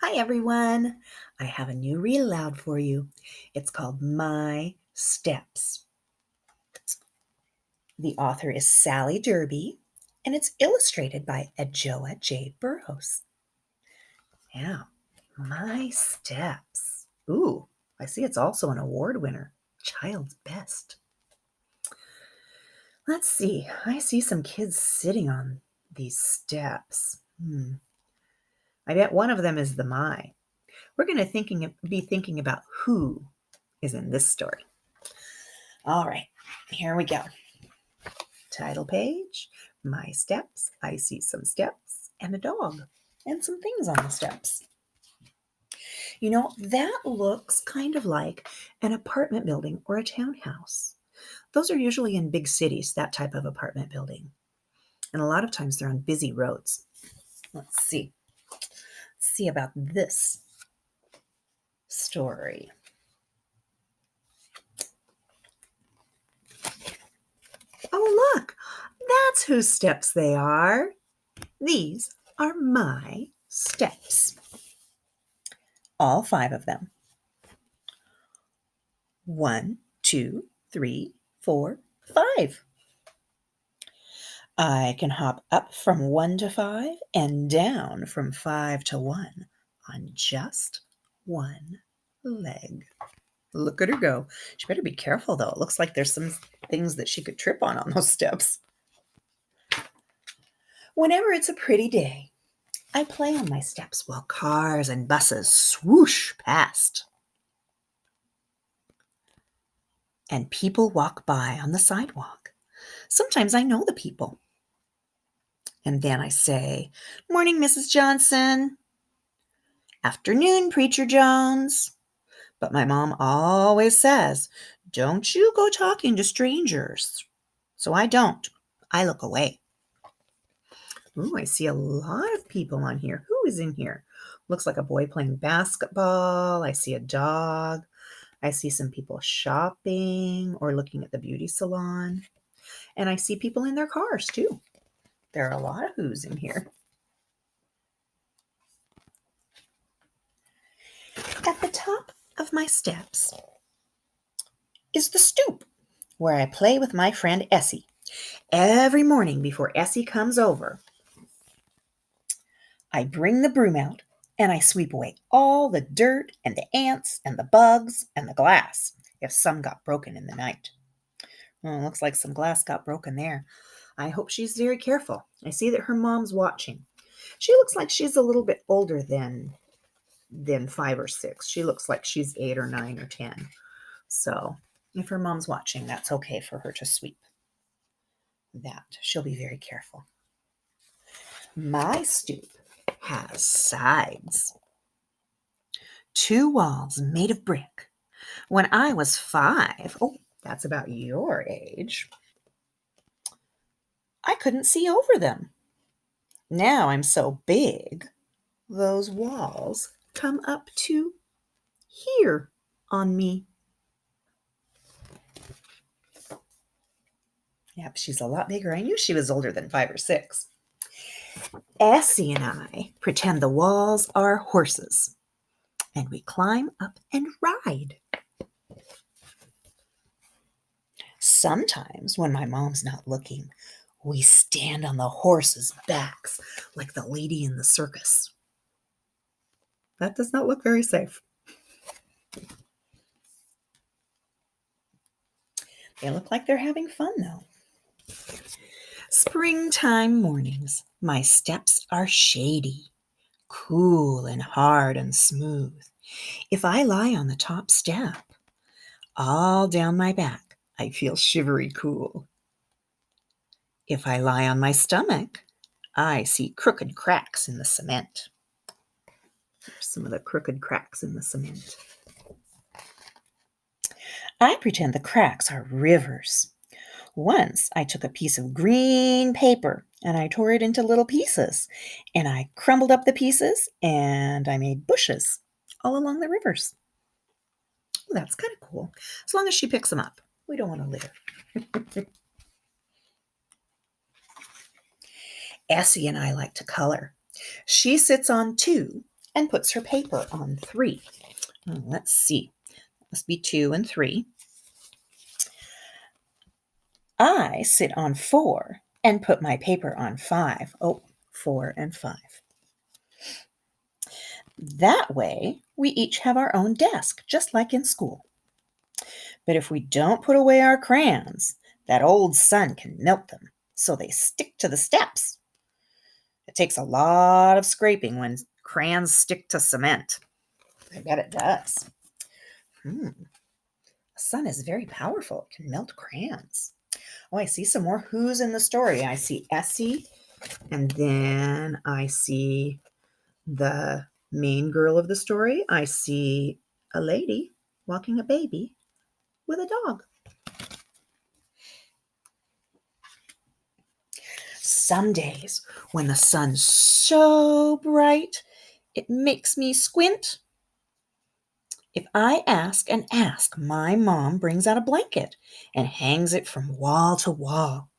Hi, everyone. I have a new read aloud for you. It's called My Steps. The author is Sally Derby, and it's illustrated by Adjoa J. Burroughs. Yeah, My Steps. Ooh, I see it's also an award winner. Child's Best. Let's see. I see some kids sitting on these steps. I bet one of them is the My. We're going to be thinking about who is in this story. All right, here we go. Title page, My Steps. I see some steps and a dog and some things on the steps. That looks kind of like an apartment building or a townhouse. Those are usually in big cities, that type of apartment building. And a lot of times they're on busy roads. Let's see. See about this story. Oh, look, that's whose steps they are. These are my steps. All 5 of them. 1, 2, 3, 4, 5. I can hop up from 1 to 5 and down from 5 to 1 on just one leg. Look at her go. She better be careful, though. It looks like there's some things that she could trip on those steps. Whenever it's a pretty day, I play on my steps while cars and buses swoosh past. And people walk by on the sidewalk. Sometimes I know the people. And then I say, "Morning, Mrs. Johnson." "Afternoon, Preacher Jones." But my mom always says, "Don't you go talking to strangers." So I don't. I look away. Ooh, I see a lot of people on here. Who is in here? Looks like a boy playing basketball. I see a dog. I see some people shopping or looking at the beauty salon. And I see people in their cars, too. There are a lot of who's in here. At the top of my steps is the stoop, where I play with my friend Essie. Every morning before Essie comes over, I bring the broom out and I sweep away all the dirt and the ants and the bugs and the glass if some got broken in the night. Well, looks like some glass got broken there. I hope she's very careful. I see that her mom's watching. She looks like she's a little bit older than 5 or 6. She looks like she's 8 or 9 or 10. So if her mom's watching, that's okay for her to sweep that. She'll be very careful. My stoop has sides. 2 walls made of brick. When I was 5, that's about your age, I couldn't see over them. Now I'm so big, those walls come up to here on me. Yep, she's a lot bigger. I knew she was older than 5 or 6. Essie and I pretend the walls are horses, and we climb up and ride. Sometimes, when my mom's not looking, we stand on the horses' backs like the lady in the circus. That does not look very safe. They look like they're having fun, though. Springtime mornings, my steps are shady, cool and hard and smooth. If I lie on the top step, all down my back, I feel shivery cool. If I lie on my stomach, I see crooked cracks in the cement. Here's some of the crooked cracks in the cement. I pretend the cracks are rivers. Once I took a piece of green paper and I tore it into little pieces, and I crumbled up the pieces and I made bushes all along the rivers. That's kind of cool, as long as she picks them up. We don't want to litter. Essie and I like to color. She sits on 2 and puts her paper on 3. Let's see. Must be 2 and 3. I sit on 4 and put my paper on 5. 4 and 5. That way, we each have our own desk, just like in school. But if we don't put away our crayons, that old sun can melt them, so they stick to the steps. It takes a lot of scraping when crayons stick to cement. I bet it does. The sun is very powerful. It can melt crayons. Oh, I see some more who's in the story. I see Essie, and then I see the main girl of the story. I see a lady walking a baby with a dog. Some days when the sun's so bright, it makes me squint. If I ask and ask, my mom brings out a blanket and hangs it from wall to wall.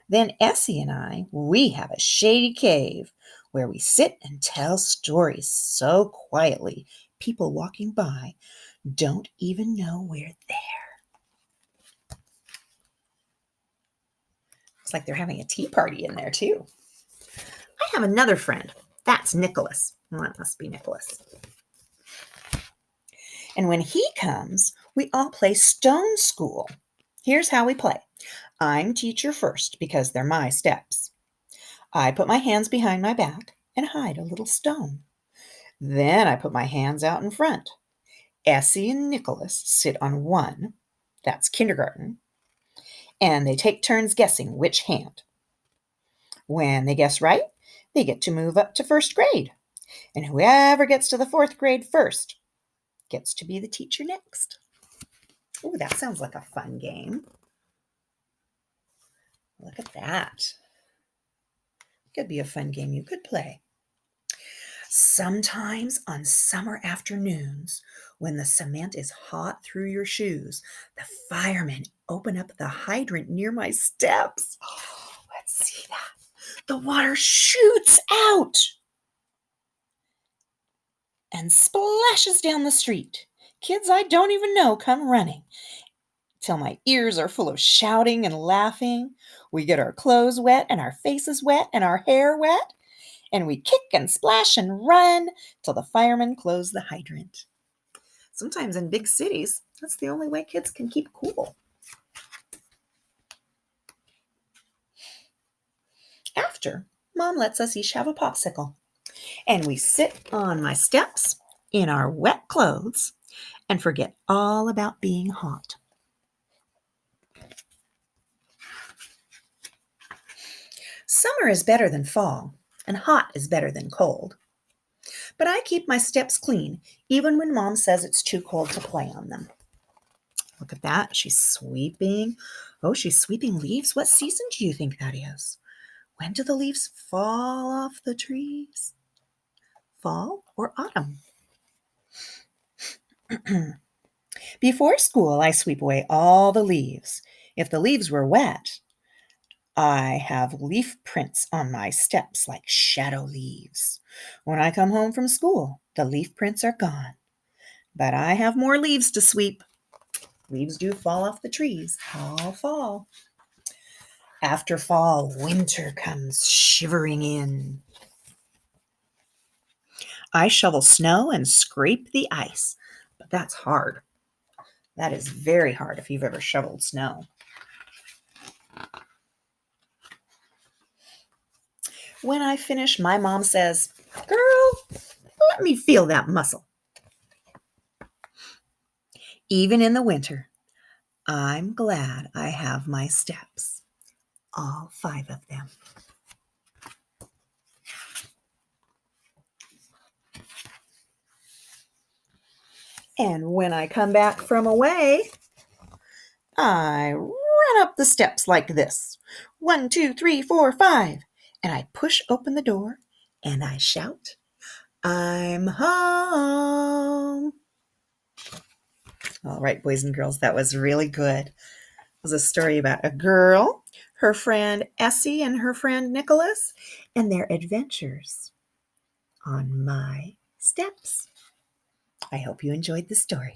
Then Essie and I, we have a shady cave where we sit and tell stories so quietly people walking by don't even know we're there. It's like they're having a tea party in there too. I have another friend. That's Nicholas. Well, that must be Nicholas. And when he comes, we all play Stone School. Here's how we play. I'm teacher first because they're my steps. I put my hands behind my back and hide a little stone. Then I put my hands out in front. Essie and Nicholas sit on one. That's kindergarten. And they take turns guessing which hand. When they guess right, they get to move up to first grade. And whoever gets to the 4th grade first gets to be the teacher next. Oh, that sounds like a fun game. Look at that. Could be a fun game you could play. Sometimes on summer afternoons, when the cement is hot through your shoes, the firemen open up the hydrant near my steps. Oh, let's see that. The water shoots out and splashes down the street. Kids I don't even know come running till my ears are full of shouting and laughing. We get our clothes wet and our faces wet and our hair wet, and we kick and splash and run till the firemen close the hydrant. Sometimes in big cities, that's the only way kids can keep cool. After, Mom lets us each have a popsicle, and we sit on my steps in our wet clothes and forget all about being hot. Summer is better than fall, and hot is better than cold. But I keep my steps clean, even when Mom says it's too cold to play on them. Look at that. She's sweeping. Oh, she's sweeping leaves. What season do you think that is? When do the leaves fall off the trees? Fall or autumn? Before school, I sweep away all the leaves. If the leaves were wet, I have leaf prints on my steps like shadow leaves. When I come home from school, the leaf prints are gone. But I have more leaves to sweep. Leaves do fall off the trees all fall. After fall, winter comes shivering in. I shovel snow and scrape the ice, but that's hard. That is very hard if you've ever shoveled snow. When I finish, my mom says, "Girl, let me feel that muscle." Even in the winter, I'm glad I have my steps, all 5 of them. And when I come back from away, I run up the steps like this. 1, 2, 3, 4, 5. And I push open the door and I shout, "I'm home." All right, boys and girls, that was really good. It was a story about a girl, her friend Essie, and her friend Nicholas, and their adventures on my steps. I hope you enjoyed the story.